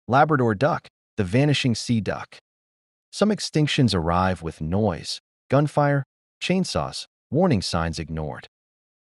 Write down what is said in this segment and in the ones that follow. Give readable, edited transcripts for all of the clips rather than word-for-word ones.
Labrador duck, the vanishing sea duck. Some extinctions arrive with noise, gunfire, chainsaws, warning signs ignored.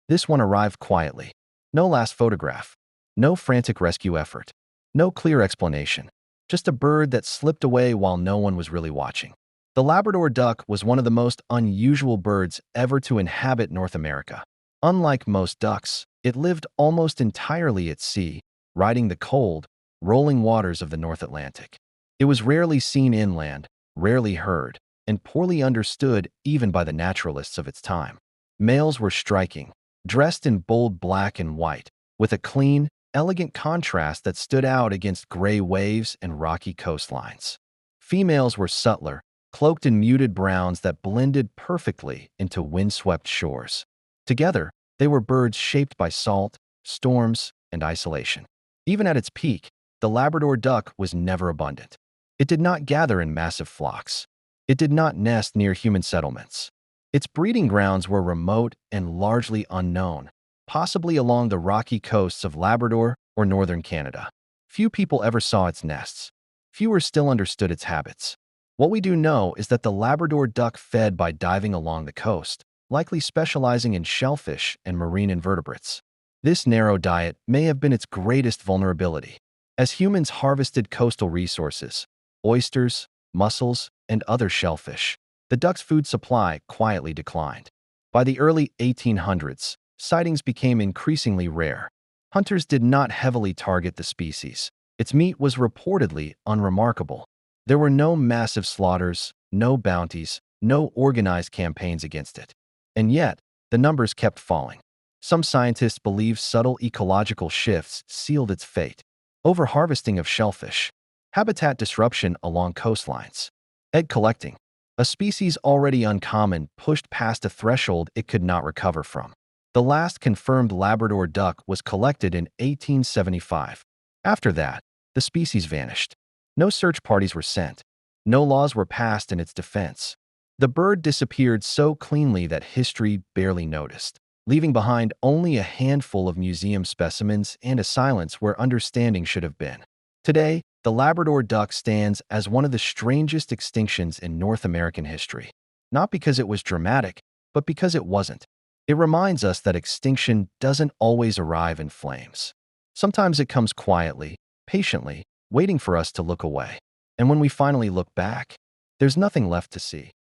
This one arrived quietly. No last photograph. No frantic rescue effort. No clear explanation. Just a bird that slipped away while no one was really watching. The Labrador duck was one of the most unusual birds ever to inhabit North America. Unlike most ducks, it lived almost entirely at sea, riding the cold, rolling waters of the North Atlantic. It was rarely seen inland, rarely heard, and poorly understood even by the naturalists of its time. Males were striking, dressed in bold black and white, with a clean, elegant contrast that stood out against gray waves and rocky coastlines. Females were subtler, cloaked in muted browns that blended perfectly into windswept shores. Together, they were birds shaped by salt, storms, and isolation. Even at its peak, the Labrador duck was never abundant. It did not gather in massive flocks. It did not nest near human settlements. Its breeding grounds were remote and largely unknown, possibly along the rocky coasts of Labrador or northern Canada. Few people ever saw its nests. Fewer still understood its habits. What we do know is that the Labrador duck fed by diving along the coast, likely specializing in shellfish and marine invertebrates. This narrow diet may have been its greatest vulnerability. As humans harvested coastal resources, oysters, mussels, and other shellfish, the duck's food supply quietly declined. By the early 1800s, sightings became increasingly rare. Hunters did not heavily target the species. Its meat was reportedly unremarkable. There were no massive slaughters, no bounties, no organized campaigns against it. And yet, the numbers kept falling. Some scientists believe subtle ecological shifts sealed its fate. Overharvesting of shellfish, habitat disruption along coastlines, egg collecting. A species already uncommon pushed past a threshold it could not recover from. The last confirmed Labrador duck was collected in 1875. After that, the species vanished. No search parties were sent. No laws were passed in its defense. The bird disappeared so cleanly that history barely noticed, leaving behind only a handful of museum specimens and a silence where understanding should have been. Today, the Labrador duck stands as one of the strangest extinctions in North American history. Not because it was dramatic, but because it wasn't. It reminds us that extinction doesn't always arrive in flames. Sometimes it comes quietly, patiently, waiting for us to look away. And when we finally look back, there's nothing left to see.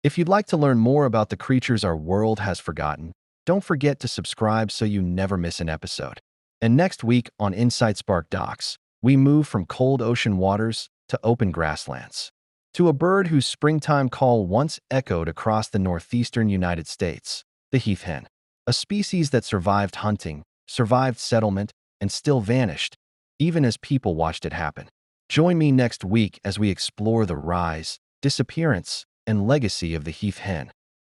If you'd like to learn more about the creatures our world has forgotten, don't forget to subscribe so you never miss an episode. And next week on Insight Spark Docs, we move from cold ocean waters to open grasslands, to a bird whose springtime call once echoed across the northeastern United States, the heath hen, a species that survived hunting, survived settlement, and still vanished, even as people watched it happen. Join me next week as we explore the rise, disappearance, and legacy of the heath hen.